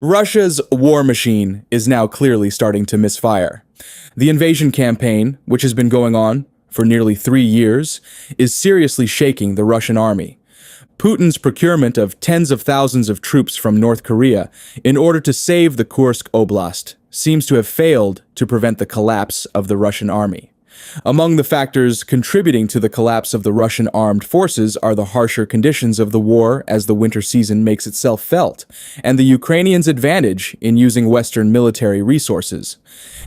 Russia's war machine is now clearly starting to misfire. The invasion campaign, which has been going on for nearly 3 years, is seriously shaking the Russian army. Putin's procurement of tens of thousands of troops from North Korea in order to save the Kursk Oblast seems to have failed to prevent the collapse of the Russian army. Among the factors contributing to the collapse of the Russian armed forces are the harsher conditions of the war as the winter season makes itself felt, and the Ukrainians' advantage in using Western military resources.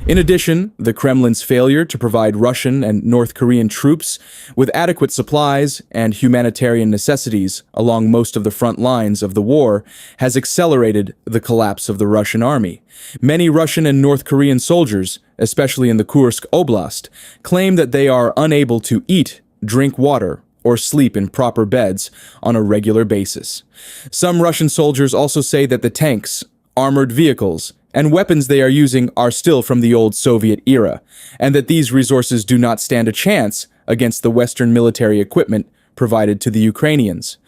In addition, the Kremlin's failure to provide Russian and North Korean troops with adequate supplies and humanitarian necessities along most of the front lines of the war has accelerated the collapse of the Russian army. Many Russian and North Korean soldiers, especially in the Kursk Oblast, claim that they are unable to eat, drink water, or sleep in proper beds on a regular basis. Some Russian soldiers also say that the tanks, armored vehicles, and weapons they are using are still from the old Soviet era, and that these resources do not stand a chance against the Western military equipment provided to the Ukrainians.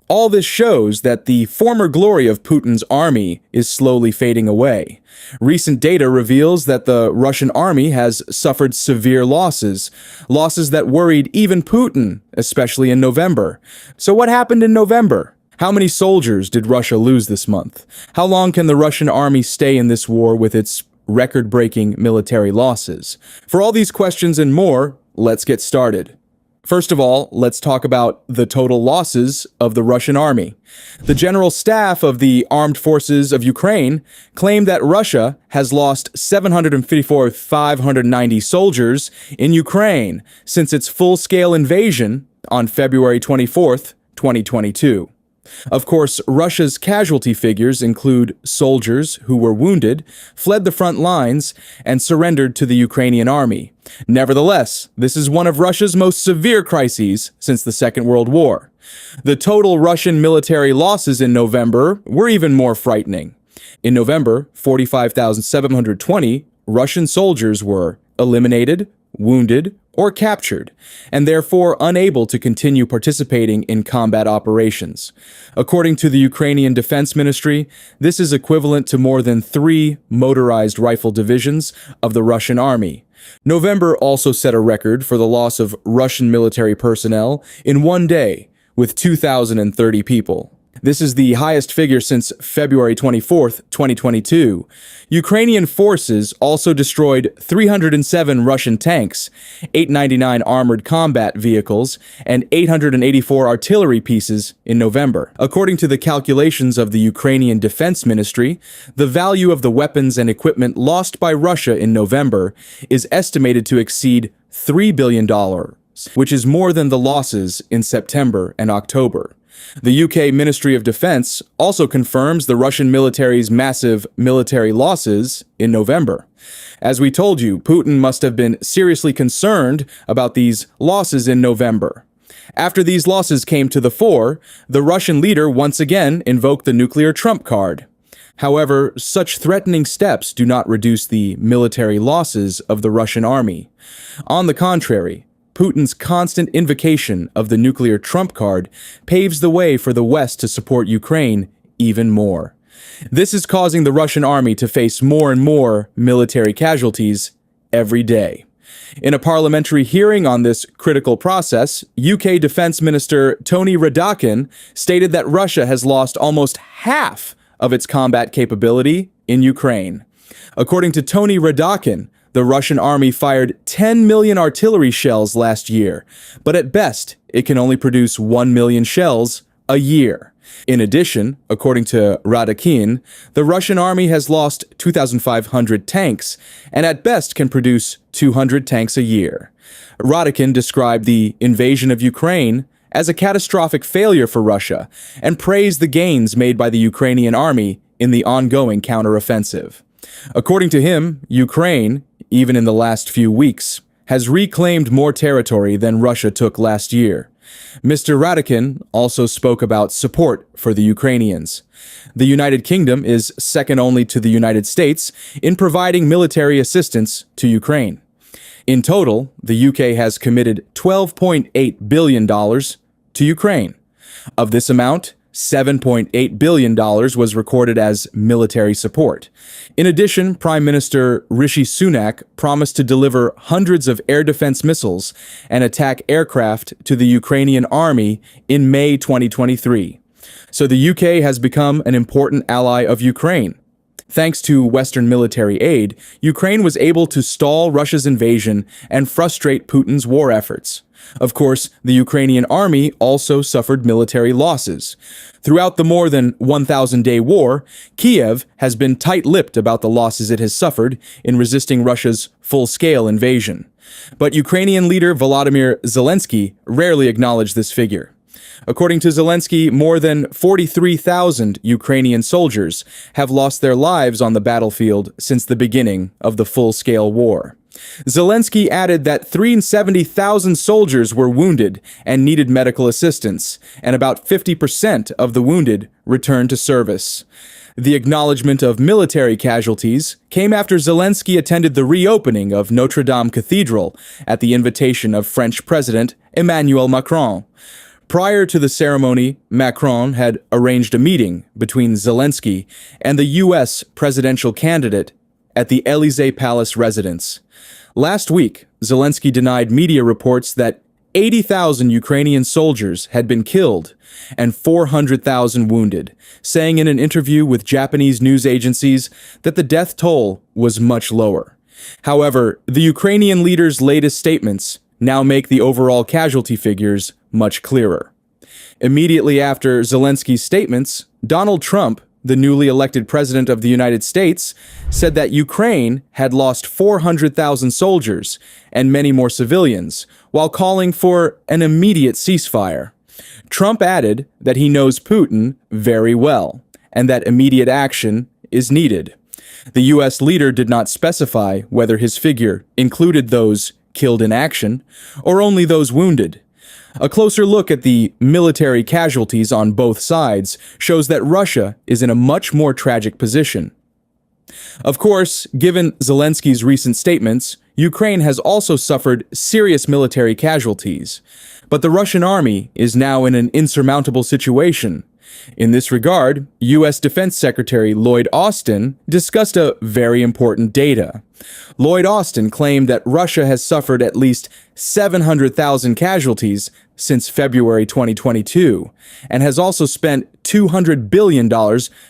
All this shows that the former glory of Putin's army is slowly fading away. Recent data reveals that the Russian army has suffered severe losses that worried even Putin, especially in November. So what happened in November? How many soldiers did Russia lose this month? How long can the Russian army stay in this war with its record-breaking military losses? For all these questions and more, let's get started. First of all, let's talk about the total losses of the Russian army. The General Staff of the Armed Forces of Ukraine claimed that Russia has lost 754,590 soldiers in Ukraine since its full-scale invasion on February 24th, 2022. Of course, Russia's casualty figures include soldiers who were wounded, fled the front lines, and surrendered to the Ukrainian army. Nevertheless, this is one of Russia's most severe crises since the Second World War. The total Russian military losses in November were even more frightening. In November, 45,720 Russian soldiers were eliminated, wounded, or captured, and therefore unable to continue participating in combat operations. According to the Ukrainian Defense Ministry, this is equivalent to more than 3 motorized rifle divisions of the Russian army. November also set a record for the loss of Russian military personnel in one day, with 2,030 people. This is the highest figure since February 24th, 2022. Ukrainian forces also destroyed 307 Russian tanks, 899 armored combat vehicles, and 884 artillery pieces in November. According to the calculations of the Ukrainian Defense Ministry, the value of the weapons and equipment lost by Russia in November is estimated to exceed $3 billion, which is more than the losses in September and October. The UK Ministry of Defense also confirms the Russian military's massive military losses in November. As we told you, Putin must have been seriously concerned about these losses in November. After these losses came to the fore, the Russian leader once again invoked the nuclear trump card. However, such threatening steps do not reduce the military losses of the Russian army. On the contrary, Putin's constant invocation of the nuclear trump card paves the way for the West to support Ukraine even more. This is causing the Russian army to face more and more military casualties every day. In a parliamentary hearing on this critical process, UK Defense Minister Tony Radakin stated that Russia has lost almost half of its combat capability in Ukraine. According to Tony Radakin, the Russian army fired 10 million artillery shells last year, but at best, it can only produce 1 million shells a year. In addition, according to Radakin, the Russian army has lost 2,500 tanks, and at best can produce 200 tanks a year. Radakin described the invasion of Ukraine as a catastrophic failure for Russia, and praised the gains made by the Ukrainian army in the ongoing counteroffensive. According to him, Ukraine, even in the last few weeks, has reclaimed more territory than Russia took last year. Mr. Radakin also spoke about support for the Ukrainians. The United Kingdom is second only to the United States in providing military assistance to Ukraine. In total, the UK has committed $12.8 billion to Ukraine. Of this amount, $7.8 billion was recorded as military support. In addition, Prime Minister Rishi Sunak promised to deliver hundreds of air defense missiles and attack aircraft to the Ukrainian army in May 2023. So the UK has become an important ally of Ukraine. Thanks to Western military aid, Ukraine was able to stall Russia's invasion and frustrate Putin's war efforts. Of course, the Ukrainian army also suffered military losses. Throughout the more than 1,000-day war, Kiev has been tight-lipped about the losses it has suffered in resisting Russia's full-scale invasion. But Ukrainian leader Volodymyr Zelensky rarely acknowledged this figure. According to Zelensky, more than 43,000 Ukrainian soldiers have lost their lives on the battlefield since the beginning of the full-scale war. Zelensky added that 370,000 soldiers were wounded and needed medical assistance, and about 50% of the wounded returned to service. The acknowledgement of military casualties came after Zelensky attended the reopening of Notre Dame Cathedral at the invitation of French President Emmanuel Macron. Prior to the ceremony, Macron had arranged a meeting between Zelensky and the U.S. presidential candidate at the Élysée Palace residence. Last week, Zelensky denied media reports that 80,000 Ukrainian soldiers had been killed and 400,000 wounded, saying in an interview with Japanese news agencies that the death toll was much lower. However, the Ukrainian leader's latest statements now make the overall casualty figures much clearer. Immediately after Zelensky's statements, Donald Trump, the newly elected president of the United States, said that Ukraine had lost 400,000 soldiers and many more civilians, while calling for an immediate ceasefire. Trump added that he knows Putin very well and that immediate action is needed. The U.S. leader did not specify whether his figure included those killed in action or only those wounded. A closer look at the military casualties on both sides shows that Russia is in a much more tragic position. Of course, given Zelensky's recent statements, Ukraine has also suffered serious military casualties. But the Russian army is now in an insurmountable situation. In this regard, U.S. Defense Secretary Lloyd Austin discussed a very important data. Lloyd Austin claimed that Russia has suffered at least 700,000 casualties since February 2022, and has also spent $200 billion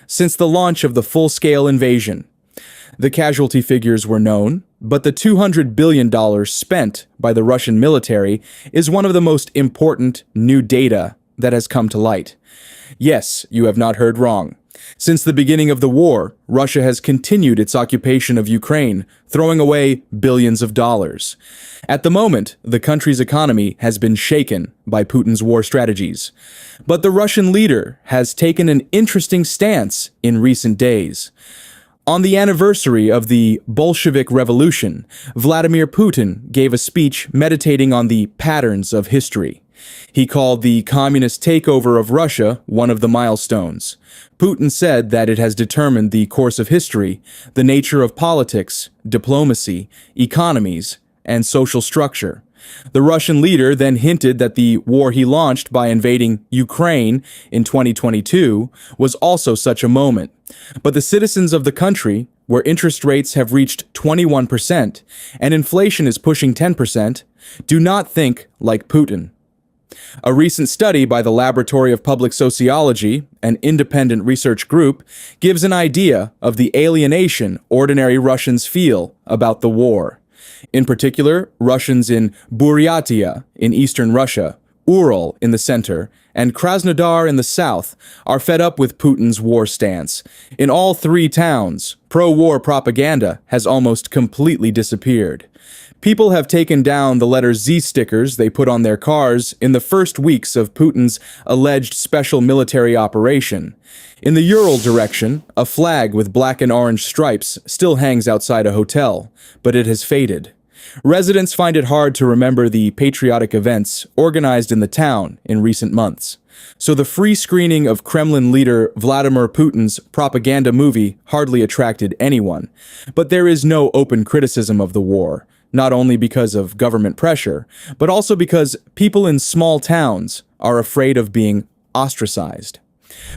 since the launch of the full-scale invasion. The casualty figures were known, but the $200 billion spent by the Russian military is one of the most important new data that has come to light. Yes, you have not heard wrong. Since the beginning of the war, Russia has continued its occupation of Ukraine, throwing away billions of dollars. At the moment, the country's economy has been shaken by Putin's war strategies. But the Russian leader has taken an interesting stance in recent days. On the anniversary of the Bolshevik Revolution, Vladimir Putin gave a speech meditating on the patterns of history. He called the communist takeover of Russia one of the milestones. Putin said that it has determined the course of history, the nature of politics, diplomacy, economies, and social structure. The Russian leader then hinted that the war he launched by invading Ukraine in 2022 was also such a moment. But the citizens of the country, where interest rates have reached 21% and inflation is pushing 10%, do not think like Putin. A recent study by the Laboratory of Public Sociology, an independent research group, gives an idea of the alienation ordinary Russians feel about the war. In particular, Russians in Buryatia in eastern Russia, Ural in the center, and Krasnodar in the south are fed up with Putin's war stance. In all three towns, pro-war propaganda has almost completely disappeared. People have taken down the letter Z stickers they put on their cars in the first weeks of Putin's alleged special military operation. In the Ural direction, a flag with black and orange stripes still hangs outside a hotel, but it has faded. Residents find it hard to remember the patriotic events organized in the town in recent months. So the free screening of Kremlin leader Vladimir Putin's propaganda movie hardly attracted anyone. But there is no open criticism of the war, not only because of government pressure, but also because people in small towns are afraid of being ostracized.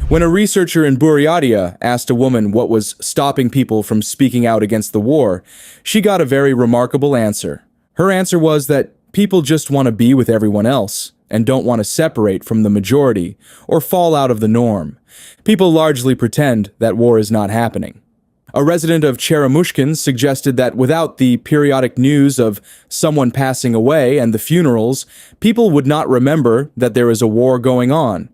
When a researcher in Buryatia asked a woman what was stopping people from speaking out against the war, she got a very remarkable answer. Her answer was that people just want to be with everyone else and don't want to separate from the majority or fall out of the norm. People largely pretend that war is not happening. A resident of Cheremушkin suggested that without the periodic news of someone passing away and the funerals, people would not remember that there is a war going on.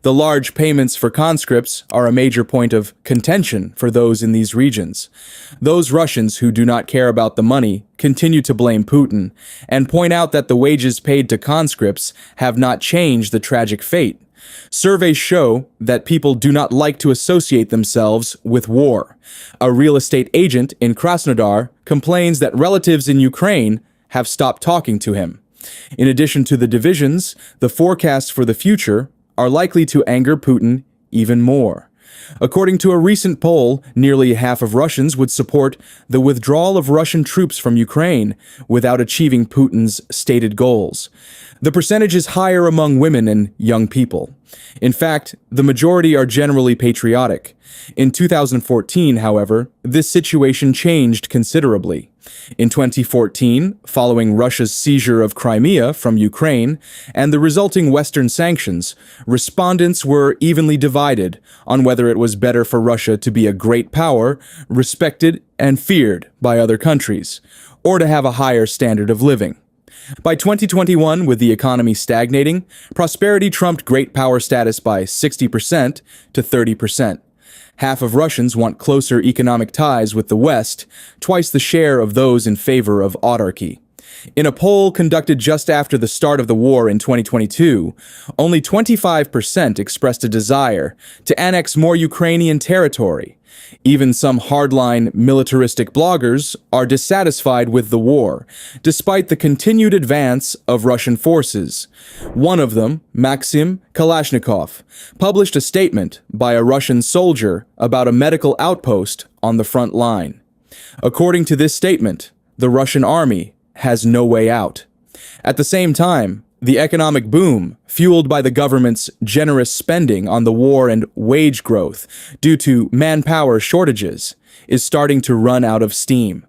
The large payments for conscripts are a major point of contention for those in these regions. Those Russians who do not care about the money continue to blame Putin and point out that the wages paid to conscripts have not changed the tragic fate. Surveys show that people do not like to associate themselves with war. A real estate agent in Krasnodar complains that relatives in Ukraine have stopped talking to him. In addition to the divisions, the forecasts for the future are likely to anger Putin even more. According to a recent poll, nearly half of Russians would support the withdrawal of Russian troops from Ukraine without achieving Putin's stated goals. The percentage is higher among women and young people. In fact, the majority are generally patriotic. In 2014, however, this situation changed considerably. In 2014, following Russia's seizure of Crimea from Ukraine and the resulting Western sanctions, respondents were evenly divided on whether it was better for Russia to be a great power, respected and feared by other countries, or to have a higher standard of living. By 2021, with the economy stagnating, prosperity trumped great power status by 60% to 30%. Half of Russians want closer economic ties with the West, twice the share of those in favor of autarky. In a poll conducted just after the start of the war in 2022, only 25% expressed a desire to annex more Ukrainian territory. Even some hardline militaristic bloggers are dissatisfied with the war, despite the continued advance of Russian forces. One of them, Maxim Kalashnikov, published a statement by a Russian soldier about a medical outpost on the front line. According to this statement, the Russian army has no way out. At the same time, the economic boom, fueled by the government's generous spending on the war and wage growth due to manpower shortages, is starting to run out of steam.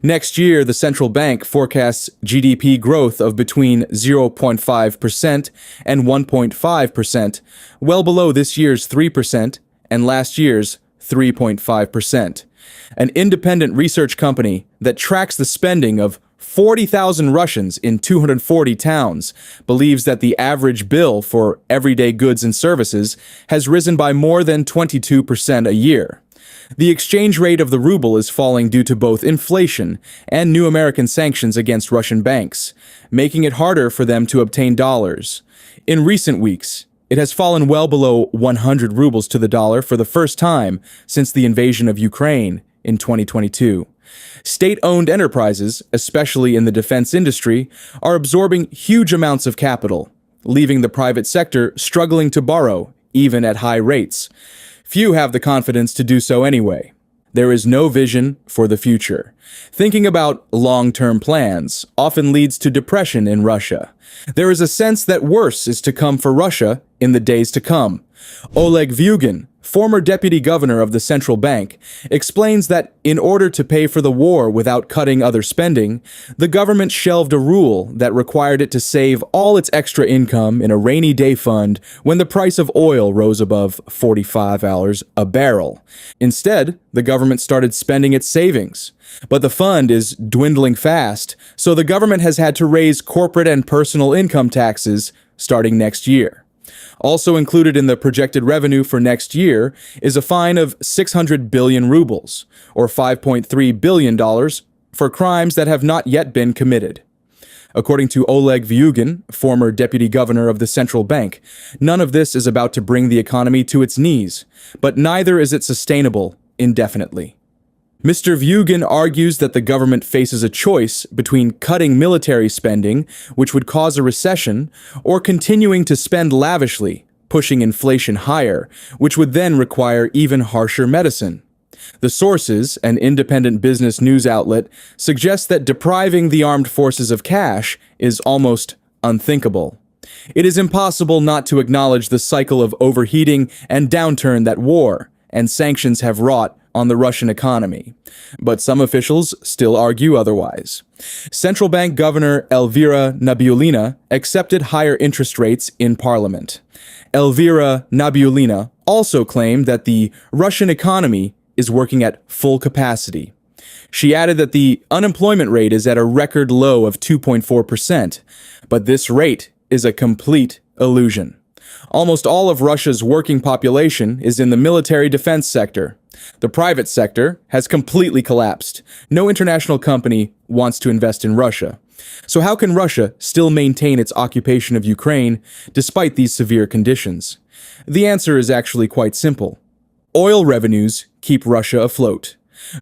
Next year, the central bank forecasts GDP growth of between 0.5% and 1.5%, well below this year's 3% and last year's 3.5%. An independent research company that tracks the spending of 40,000 Russians in 240 towns believes that the average bill for everyday goods and services has risen by more than 22% a year. The exchange rate of the ruble is falling due to both inflation and new American sanctions against Russian banks, making it harder for them to obtain dollars. In recent weeks, it has fallen well below 100 rubles to the dollar for the first time since the invasion of Ukraine in 2022. State-owned enterprises, especially in the defense industry, are absorbing huge amounts of capital, leaving the private sector struggling to borrow, even at high rates. Few have the confidence to do so anyway. There is no vision for the future. Thinking about long-term plans often leads to depression in Russia. There is a sense that worse is to come for Russia in the days to come. Oleg Vyugin, former deputy governor of the central bank, explains that in order to pay for the war without cutting other spending, the government shelved a rule that required it to save all its extra income in a rainy day fund when the price of oil rose above $45 a barrel. Instead, the government started spending its savings. But the fund is dwindling fast, so the government has had to raise corporate and personal income taxes starting next year. Also included in the projected revenue for next year is a fine of 600 billion rubles, or $5.3 billion, for crimes that have not yet been committed. According to Oleg Vyugin, former deputy governor of the central bank, none of this is about to bring the economy to its knees, but neither is it sustainable indefinitely. Mr. Vyugin argues that the government faces a choice between cutting military spending, which would cause a recession, or continuing to spend lavishly, pushing inflation higher, which would then require even harsher medicine. The sources, an independent business news outlet, suggest that depriving the armed forces of cash is almost unthinkable. It is impossible not to acknowledge the cycle of overheating and downturn that war and sanctions have wrought on the Russian economy. But some officials still argue otherwise. Central Bank Governor Elvira Nabiullina accepted higher interest rates in Parliament. Elvira Nabiullina also claimed that the Russian economy is working at full capacity. She added that the unemployment rate is at a record low of 2.4%, but this rate is a complete illusion. Almost all of Russia's working population is in the military defense sector. The private sector has completely collapsed. No international company wants to invest in Russia. So how can Russia still maintain its occupation of Ukraine despite these severe conditions? The answer is actually quite simple. Oil revenues keep Russia afloat.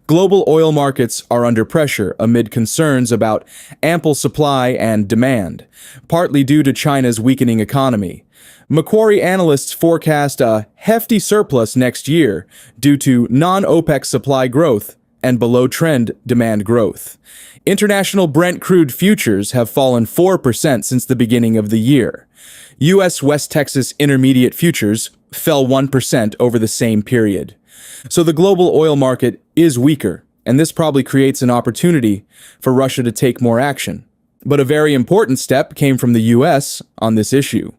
Global oil markets are under pressure amid concerns about ample supply and demand, partly due to China's weakening economy. Macquarie analysts forecast a hefty surplus next year due to non-OPEC supply growth and below-trend demand growth. International Brent crude futures have fallen 4% since the beginning of the year. U.S. West Texas Intermediate futures fell 1% over the same period. So the global oil market is weaker, and this probably creates an opportunity for Russia to take more action. But a very important step came from the U.S. on this issue.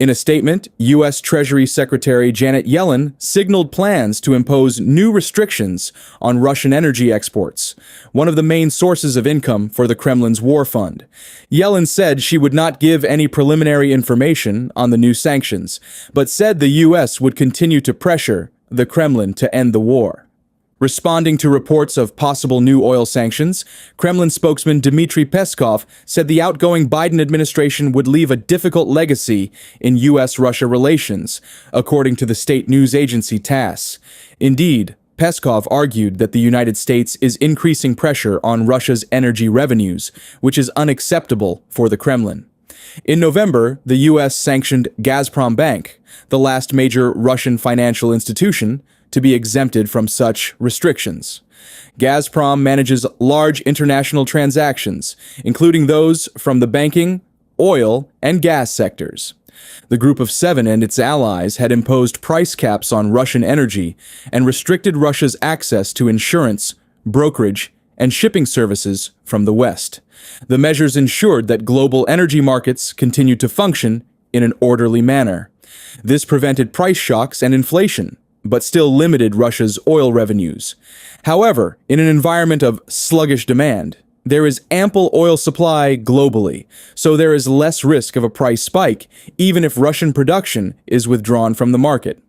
In a statement, U.S. Treasury Secretary Janet Yellen signaled plans to impose new restrictions on Russian energy exports, one of the main sources of income for the Kremlin's war fund. Yellen said she would not give any preliminary information on the new sanctions, but said the U.S. would continue to pressure the Kremlin to end the war. Responding to reports of possible new oil sanctions, Kremlin spokesman Dmitry Peskov said the outgoing Biden administration would leave a difficult legacy in U.S.-Russia relations, according to the state news agency TASS. Indeed, Peskov argued that the United States is increasing pressure on Russia's energy revenues, which is unacceptable for the Kremlin. In November, the U.S. sanctioned Gazprom Bank, the last major Russian financial institution, to be exempted from such restrictions. Gazprom manages large international transactions, including those from the banking, oil, and gas sectors. The Group of Seven and its allies had imposed price caps on Russian energy and restricted Russia's access to insurance, brokerage, and shipping services from the West. The measures ensured that global energy markets continued to function in an orderly manner. This prevented price shocks and inflation, but still limited Russia's oil revenues. However, in an environment of sluggish demand, there is ample oil supply globally, so there is less risk of a price spike, even if Russian production is withdrawn from the market.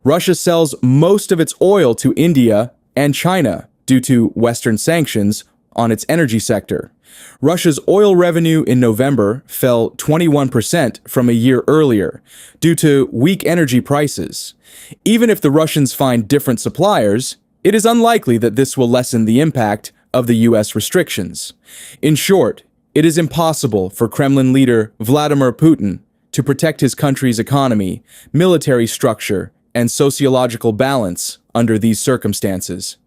Russia sells most of its oil to India and China due to Western sanctions on its energy sector. Russia's oil revenue in November fell 21% from a year earlier due to weak energy prices. Even if the Russians find different suppliers, it is unlikely that this will lessen the impact of the U.S. restrictions. In short, it is impossible for Kremlin leader Vladimir Putin to protect his country's economy, military structure, and sociological balance under these circumstances.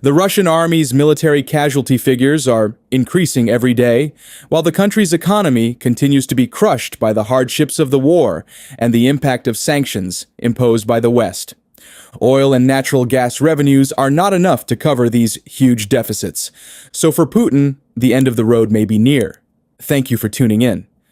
The Russian army's military casualty figures are increasing every day, while the country's economy continues to be crushed by the hardships of the war and the impact of sanctions imposed by the West. Oil and natural gas revenues are not enough to cover these huge deficits, so for Putin, the end of the road may be near. Thank you for tuning in.